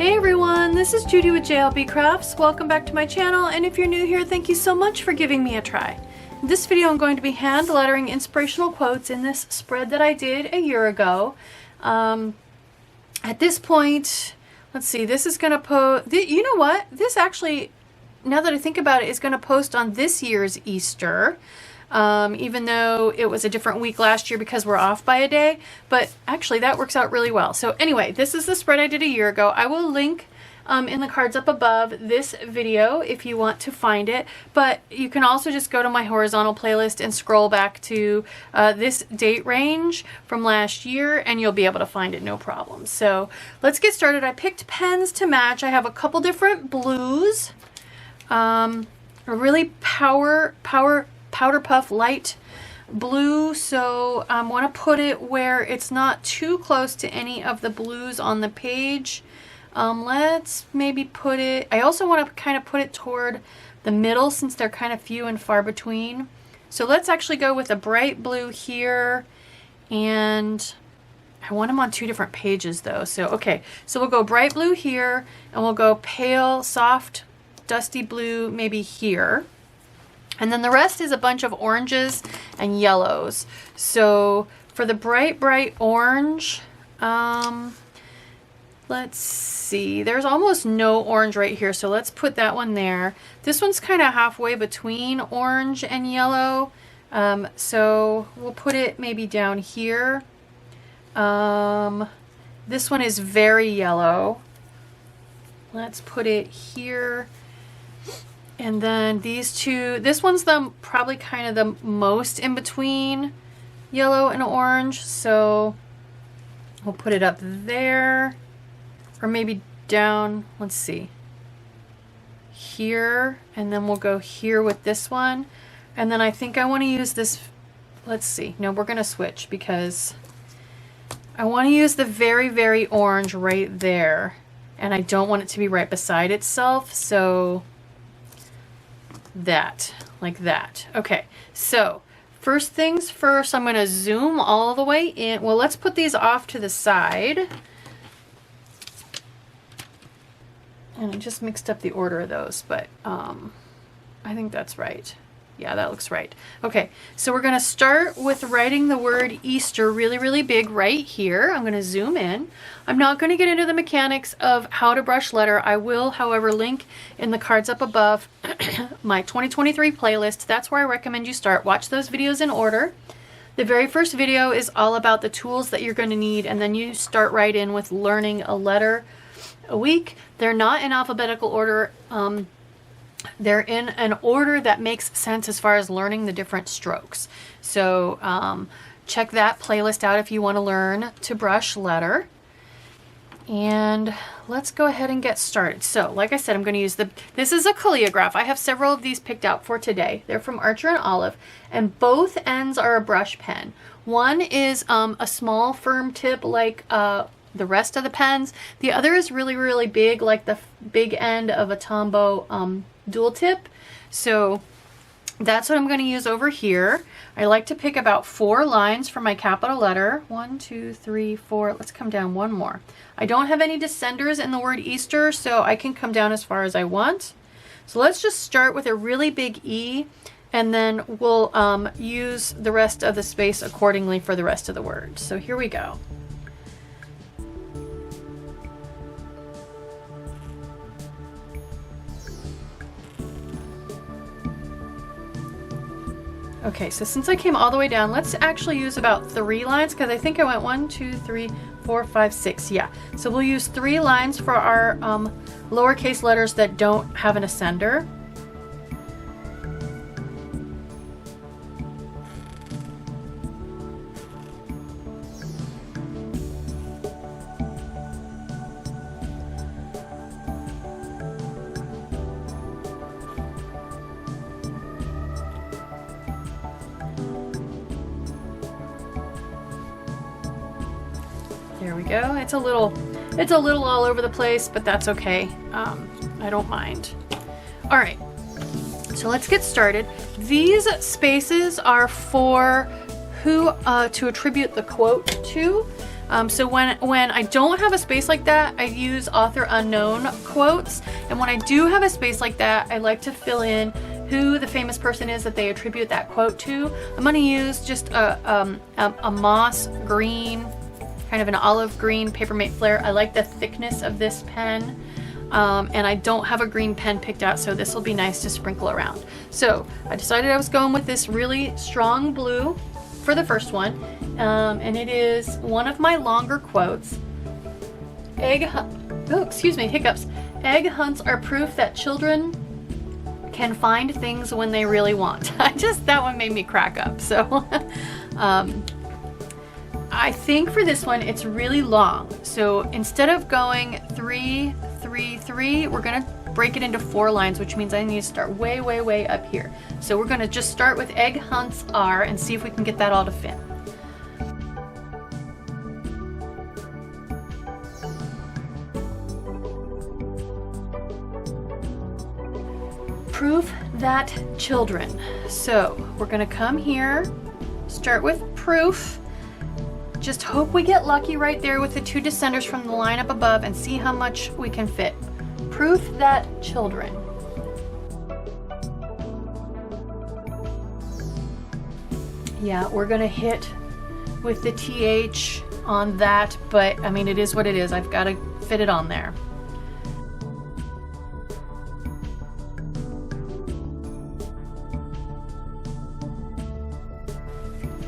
Hey everyone, this is Judi with JLBCrafts. Welcome back to my channel, and if you're new here, thank you so much for giving me a try. In this video, I'm going to be hand lettering inspirational quotes in this spread that I did a year ago. At this point, let's see, this is going to post, you know what? This actually, now that I think about it, is going to post on this year's Easter. Even though it was a different week last year because we're off by a day, but actually that works out really well. So anyway, this is the spread I did a year ago. I will link in the cards up above this video if you want to find it, but you can also just go to my horizontal playlist and scroll back to this date range from last year and you'll be able to find it no problem. So let's get started. I picked pens to match. I have a couple different blues, a really powder puff light blue, so I want to put it where it's not too close to any of the blues on the page. Let's maybe put it, I also want to kind of put it toward the middle since they're kind of few and far between. So let's actually go with a bright blue here, and I want them on two different pages though. So okay, so we'll go bright blue here and we'll go pale soft dusty blue maybe here. And then the rest is a bunch of oranges and yellows. So for the bright orange, let's see, there's almost no orange right here, so let's put that one there. This one's kind of halfway between orange and yellow, so we'll put it maybe down here. This one is very yellow. Let's put it here. And then these two, this one's probably kind of the most in between yellow and orange, so we'll put it up there, or maybe down, let's see, here, and then we'll go here with this one. And then I think I want to use this, let's see, no, we're going to switch because I want to use the very orange right there, and I don't want it to be right beside itself, so that, like that. Okay, so first things first, I'm going to zoom all the way in. Well, let's put these off to the side. And I just mixed up the order of those, but I think that's right. Yeah, that looks right. Okay, so we're going to start with writing the word Easter really big right here. I'm going to zoom in. I'm not going to get into the mechanics of how to brush letter. I will, however, link in the cards up above my 2023 playlist. That's where I recommend you start. Watch those videos in order. The very first video is all about the tools that you're going to need, and then you start right in with learning a letter a week. They're not in alphabetical order. They're in an order that makes sense as far as learning the different strokes. So check that playlist out if you want to learn to brush letter. And let's go ahead and get started. So like I said, I'm going to use this is a calligraph. I have several of these picked out for today. They're from Archer and Olive, and both ends are a brush pen. One is a small firm tip like the rest of the pens. The other is really big, like the big end of a Tombow dual tip. So that's what I'm going to use over here. I like to pick about 4 lines for my capital letter. 1, 2, 3, 4. Let's come down one more. I don't have any descenders in the word Easter, so I can come down as far as I want. So let's just start with a really big E, and then we'll use the rest of the space accordingly for the rest of the word. So here we go. Okay, so since I came all the way down, let's actually use about 3 lines, because I think I went 1, 2, 3, 4, 5, 6. Yeah, so we'll use 3 lines for our lowercase letters that don't have an ascender. There we go. It's a little all over the place, but that's okay. I don't mind. All right, so let's get started. These spaces are for who to attribute the quote to. So when I don't have a space like that, I use author unknown quotes. And when I do have a space like that, I like to fill in who the famous person is that they attribute that quote to. I'm going to use just a moss green, kind of an olive green Papermate Flare. I like the thickness of this pen. And I don't have a green pen picked out, so this will be nice to sprinkle around. So I decided I was going with this really strong blue for the first one. And it is one of my longer quotes. Egg hunts are proof that children can find things when they really want. That one made me crack up. So I think for this one, it's really long. So instead of going 3, 3, 3, we're gonna break it into 4 lines, which means I need to start way, way, way up here. So we're gonna just start with egg hunts are and see if we can get that all to fit. Proof that children. So we're gonna come here, start with proof. Just hope we get lucky right there with the 2 descenders from the line up above and see how much we can fit. Proof that children. Yeah, we're gonna hit with the TH on that, but I mean, it is what it is. I've got to fit it on there.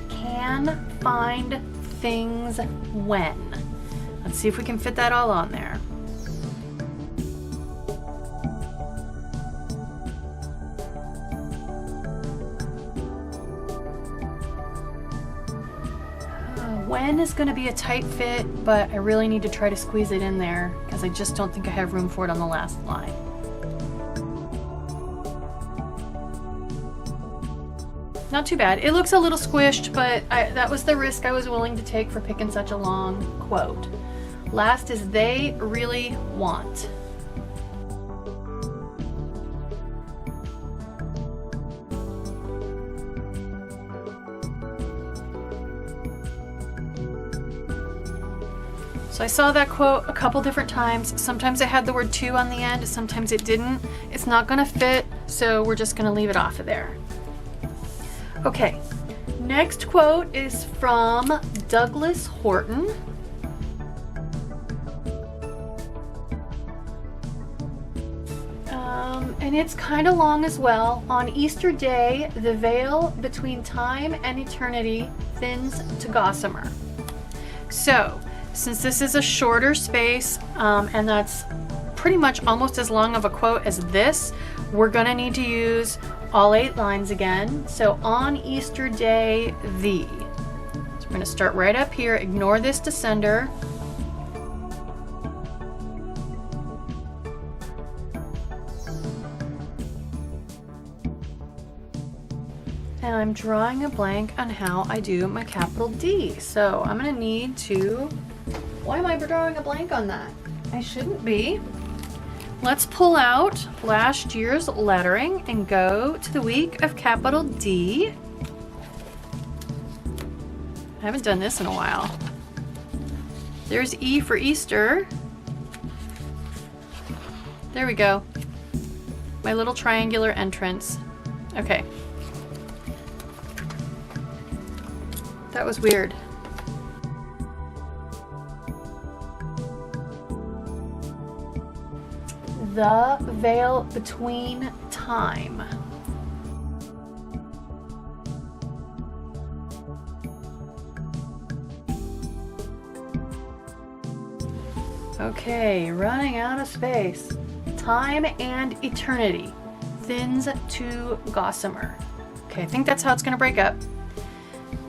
Can find things when. Let's see if we can fit that all on there. When is going to be a tight fit, but I really need to try to squeeze it in there because I just don't think I have room for it on the last line. Not too bad. It looks a little squished, but that was the risk I was willing to take for picking such a long quote. Last is they really want. So I saw that quote a couple different times. Sometimes it had the word to on the end, sometimes it didn't. It's not gonna fit, so we're just gonna leave it off of there. Okay, next quote is from Douglas Horton. And it's kind of long as well. On Easter Day, the veil between time and eternity thins to gossamer. So, since this is a shorter space, and that's pretty much almost as long of a quote as this, we're gonna need to use all 8 lines again. So on Easter Day, the. So we're gonna start right up here, ignore this descender. And I'm drawing a blank on how I do my capital D. So I'm gonna need to, why am I drawing a blank on that? I shouldn't be. Let's pull out last year's lettering and go to the week of capital D. I haven't done this in a while. There's E for Easter. There we go. My little triangular entrance. Okay. That was weird. The veil between time. Okay, running out of space. Time and eternity thins to gossamer. Okay, I think that's how it's going to break up.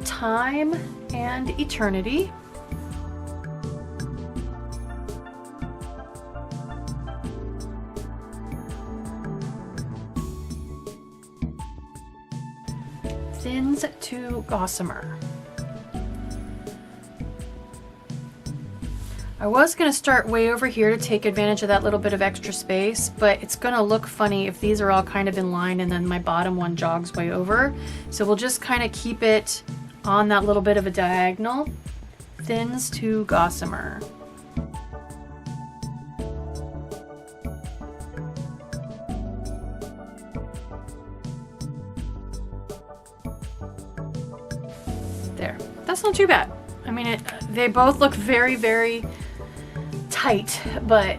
Time and eternity. Thins to gossamer. I was going to start way over here to take advantage of that little bit of extra space, but it's going to look funny if these are all kind of in line and then my bottom one jogs way over. So we'll just kind of keep it on that little bit of a diagonal. thins to gossamer. There, that's not too bad. I mean, they both look very, very tight, but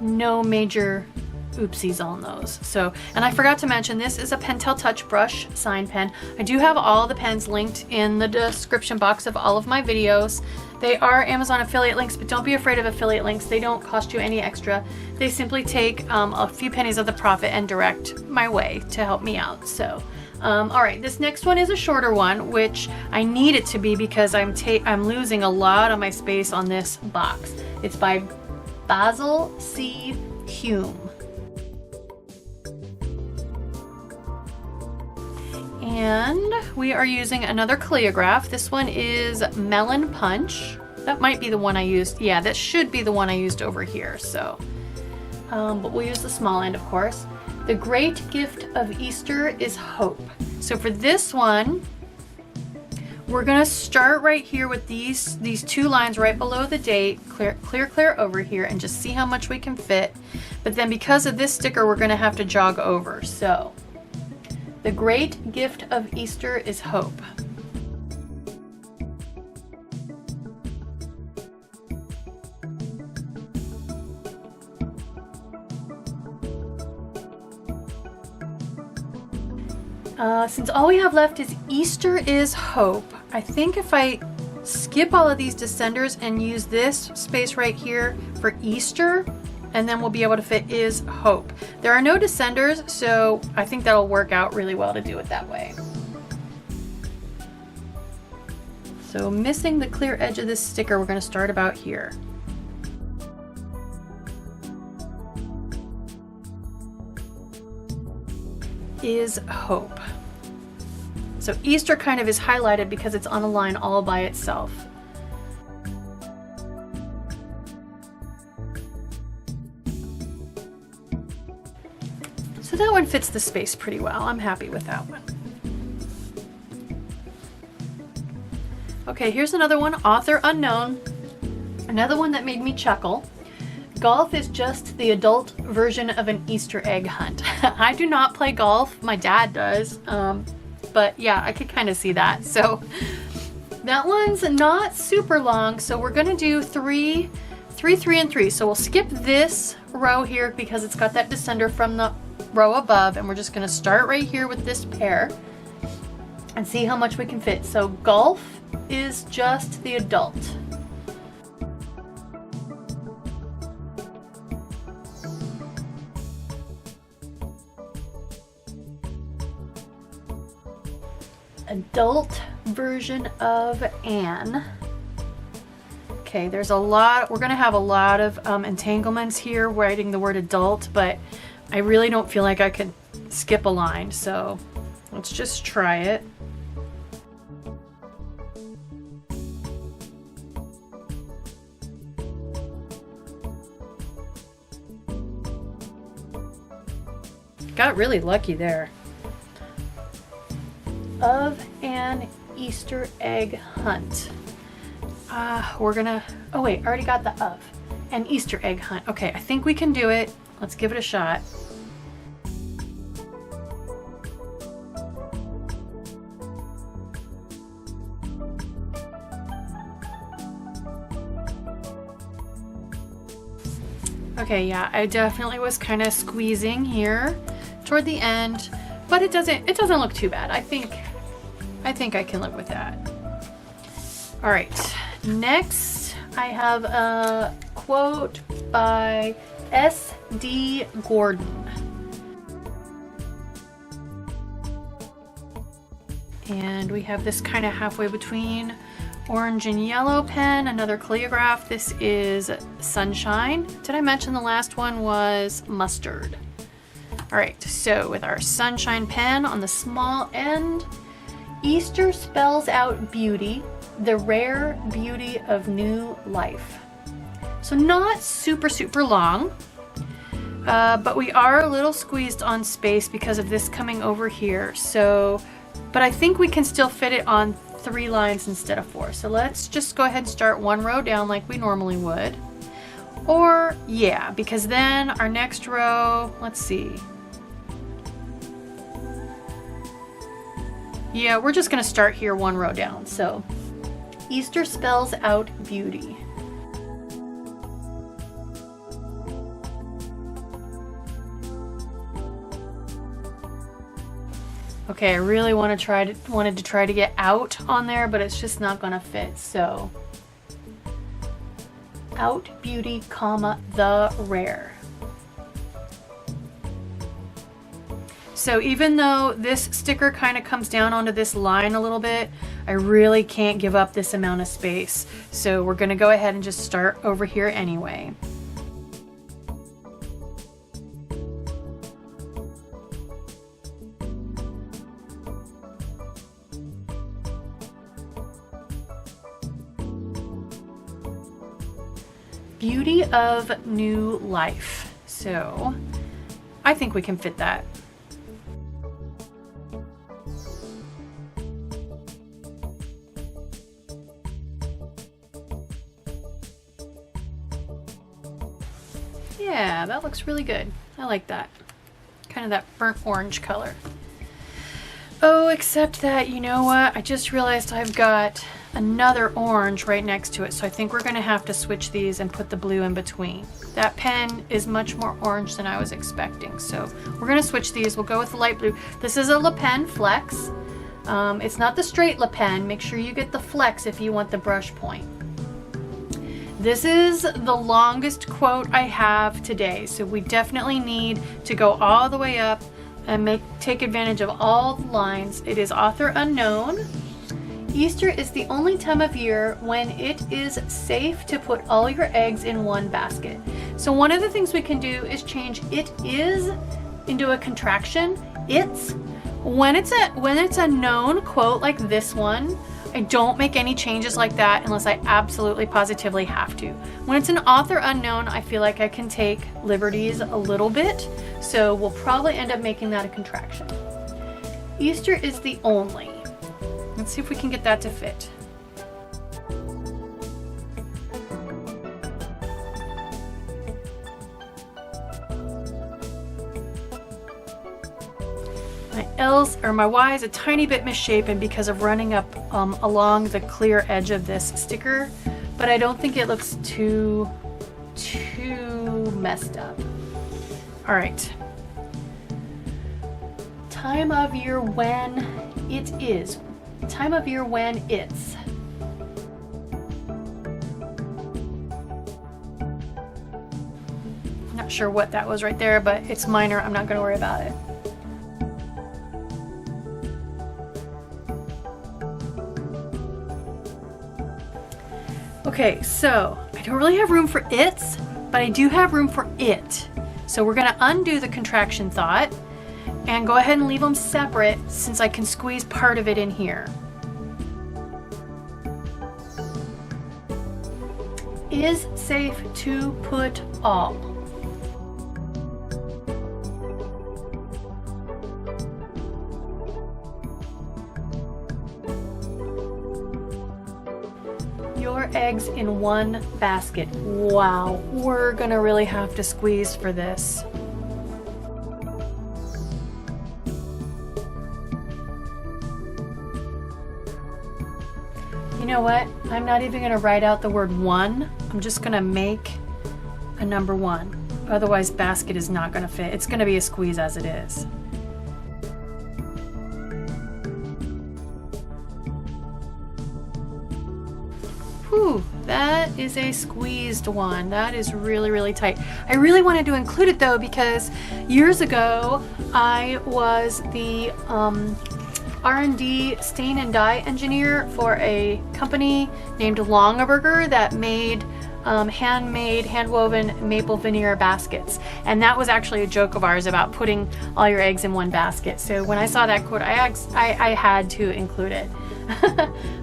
no major oopsies on those. So, and I forgot to mention, this is a Pentel Touch Brush sign pen. I do have all the pens linked in the description box of all of my videos. They are Amazon affiliate links, but don't be afraid of affiliate links. They don't cost you any extra. They simply take a few pennies of the profit and direct my way to help me out. So, all right, this next one is a shorter one, which I need it to be because I'm losing a lot of my space on this box. It's by Basil C. Hume. And we are using another calligraph. This one is Melon Punch. That might be the one I used. Yeah, that should be the one I used over here. So, but we'll use the small end, of course. The great gift of Easter is hope. So for this one, we're gonna start right here with these two lines right below the date, clear over here, and just see how much we can fit. But then because of this sticker, we're gonna have to jog over. So, the great gift of Easter is hope. Since all we have left is Easter is hope, I think if I skip all of these descenders and use this space right here for Easter, and then we'll be able to fit is hope. There are no descenders, so I think that'll work out really well to do it that way. So missing the clear edge of this sticker, we're going to start about here. Is hope. So Easter kind of is highlighted because it's on a line all by itself. So that one fits the space pretty well. I'm happy with that one. Okay, here's another one, author unknown. Another one that made me chuckle. Golf is just the adult version of an Easter egg hunt. I do not play golf. My dad does. But yeah, I could kind of see that. So that one's not super long. So we're gonna do three, and 3. So we'll skip this row here because it's got that descender from the row above, and we're just gonna start right here with this pair and see how much we can fit. So golf is just the adult. Adult version of Anne. Okay, there's a lot, we're gonna have a lot of entanglements here writing the word adult, but I really don't feel like I could skip a line, so let's just try it. Got really lucky there. Of an Easter egg hunt. We're gonna, oh wait, I already got the of. An Easter egg hunt. Okay, I think we can do it. Let's give it a shot. Okay, yeah, I definitely was kind of squeezing here toward the end, but it doesn't look too bad. I think I can live with that. All right, next I have a quote by S.D. Gordon. And we have this kind of halfway between orange and yellow pen, another calligraph. This is Sunshine. Did I mention the last one was Mustard? All right, so with our Sunshine pen on the small end, Easter spells out beauty, the rare beauty of new life. So not super, super long, but we are a little squeezed on space because of this coming over here. So, but I think we can still fit it on 3 lines instead of 4. So let's just go ahead and start 1 row down like we normally would. Or yeah, because then our next row, let's see. Yeah, we're just gonna start here 1 row down. So Easter spells out beauty. Okay, I really wanted to try to get out on there, but it's just not gonna fit. So out beauty, comma, the rare. So even though this sticker kind of comes down onto this line a little bit, I really can't give up this amount of space. So we're gonna go ahead and just start over here anyway. Beauty of new life. So I think we can fit that. Yeah, that looks really good. I like that. Kind of that burnt orange color. Oh, except that, you know what? I just realized I've got another orange right next to it. So I think we're gonna have to switch these and put the blue in between. That pen is much more orange than I was expecting. So we're gonna switch these. We'll go with the light blue. This is a Le Pen Flex. It's not the straight Le Pen. Make sure you get the Flex if you want the brush point. This is the longest quote I have today. So we definitely need to go all the way up and take advantage of all the lines. It is author unknown. Easter is the only time of year when it is safe to put all your eggs in one basket. So one of the things we can do is change "it is" into a contraction. It's. When it's a known quote like this one, I don't make any changes like that unless I absolutely positively have to. When it's an author unknown, I feel like I can take liberties a little bit. So we'll probably end up making that a contraction. Easter is the only. Let's see if we can get that to fit. My L's or my Y is a tiny bit misshapen because of running up along the clear edge of this sticker, but I don't think it looks too messed up. All right. Time of year when it is. Time of year when it's. Not sure what that was right there, but it's minor. I'm not going to worry about it. Okay, so I don't really have room for its, but I do have room for it. So we're going to undo the contraction thought and go ahead and leave them separate since I can squeeze part of it in here. Is safe to put all. Your eggs in one basket. Wow, we're gonna really have to squeeze for this. You know what? I'm not even gonna write out the word one. I'm just gonna make a number 1. Otherwise, basket is not gonna fit. It's gonna be a squeeze as it is. Whew, that is a squeezed one. That is really, really tight. I really wanted to include it though because years ago I was the R&D stain and dye engineer for a company named Longaberger that made handmade, hand-woven maple veneer baskets. And that was actually a joke of ours about putting all your eggs in one basket. So when I saw that quote, I had to include it.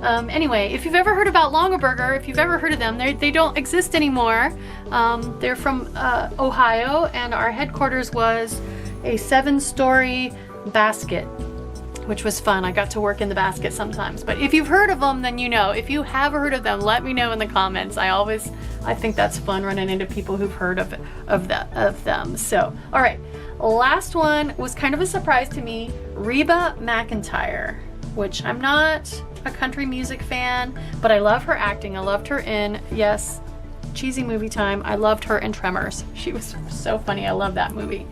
Anyway, if you've ever heard about Longaberger, if you've ever heard of them, they don't exist anymore. They're from Ohio, and our headquarters was a 7-story basket. which was fun. I got to work in the basket sometimes. But if you've heard of them, then you know. If you have heard of them, let me know in the comments. I think that's fun running into people who've heard of them. So, all right. Last one was kind of a surprise to me. Reba McEntire, which I'm not a country music fan, but I love her acting. I loved her in, yes, Cheesy Movie Time. I loved her in Tremors. She was so funny. I love that movie.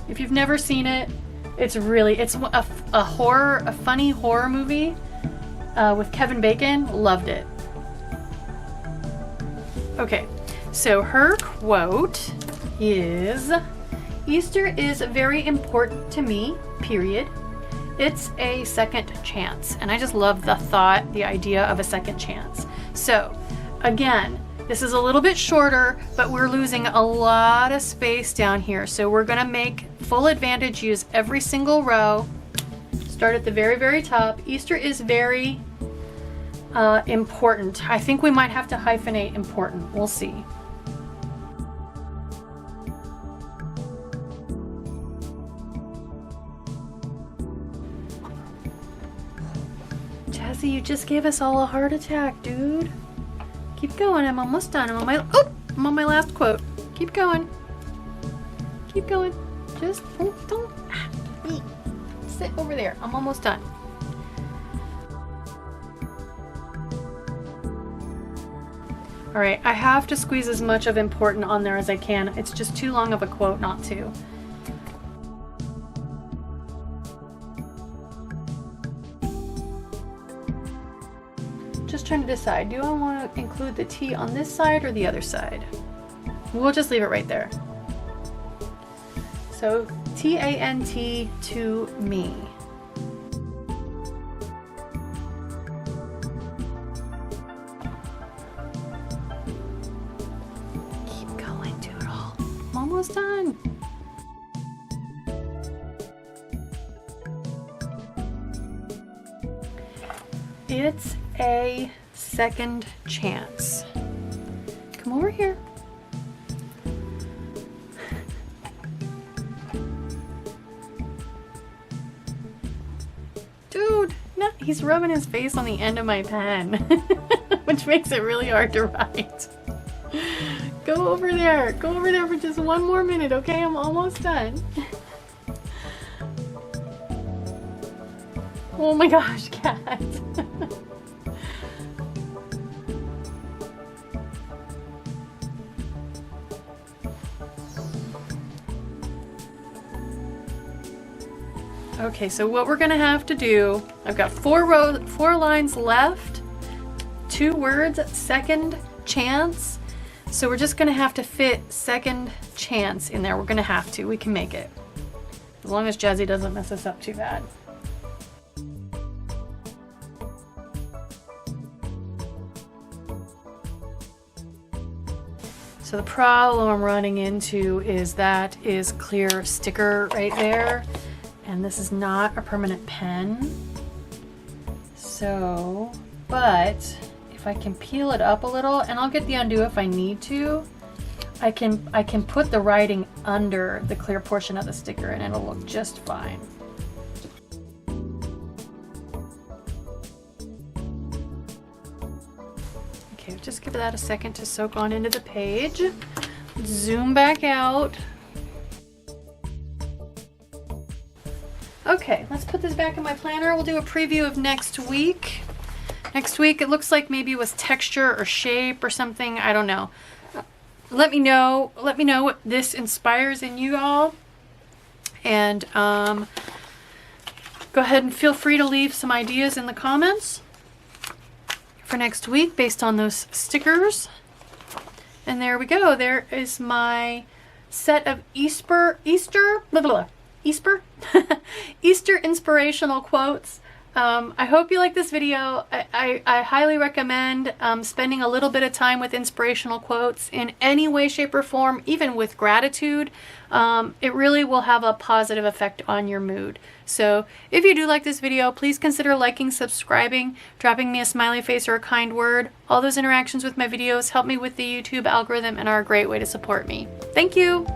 If you've never seen it, it's a funny horror movie with Kevin Bacon. Loved it. Okay, so her quote is, "Easter is very important to me, period. It's a second chance." And I just love the idea of a second chance. So again, this is a little bit shorter, but we're losing a lot of space down here. So we're gonna make full advantage, use every single row. Start at the very, very top. Easter is very important. I think we might have to hyphenate important. We'll see. Jazzy, you just gave us all a heart attack, dude. Keep going. I'm almost done. I'm on my last quote. Keep going. Keep going. Just don't sit over there. I'm almost done. All right, I have to squeeze as much of important on there as I can. It's just too long of a quote not to. Just trying to decide, do I want to include the T on this side or the other side? We'll just leave it right there. So T-A-N-T to me. Keep going, Doodle. I'm almost done. It's a second chance. Come over here. Dude, no, he's rubbing his face on the end of my pen, which makes it really hard to write. Go over there. Go over there for just one more minute, okay? I'm almost done. Oh my gosh, cat. Okay, so what we're gonna have to do, I've got 4 lines left, 2 words, second chance. So we're just gonna have to fit second chance in there. We're gonna have to, we can make it. As long as Jazzy doesn't mess us up too bad. So the problem I'm running into is that is clear sticker right there. And this is not a permanent pen. So, but if I can peel it up a little, and I'll get the undo if I need to, I can put the writing under the clear portion of the sticker and it'll look just fine. Okay, just give that a second to soak on into the page. Zoom back out. Okay, let's put this back in my planner. We'll do a preview of next week. Next week, it looks like maybe it was texture or shape or something. I don't know. Let me know what this inspires in you all. And go ahead and feel free to leave some ideas in the comments for next week based on those stickers. And there we go. There is my set of Easter inspirational quotes. I hope you like this video. I highly recommend spending a little bit of time with inspirational quotes in any way, shape, or form, even with gratitude. It really will have a positive effect on your mood. So if you do like this video, please consider liking, subscribing, dropping me a smiley face or a kind word. All those interactions with my videos help me with the YouTube algorithm and are a great way to support me. Thank you!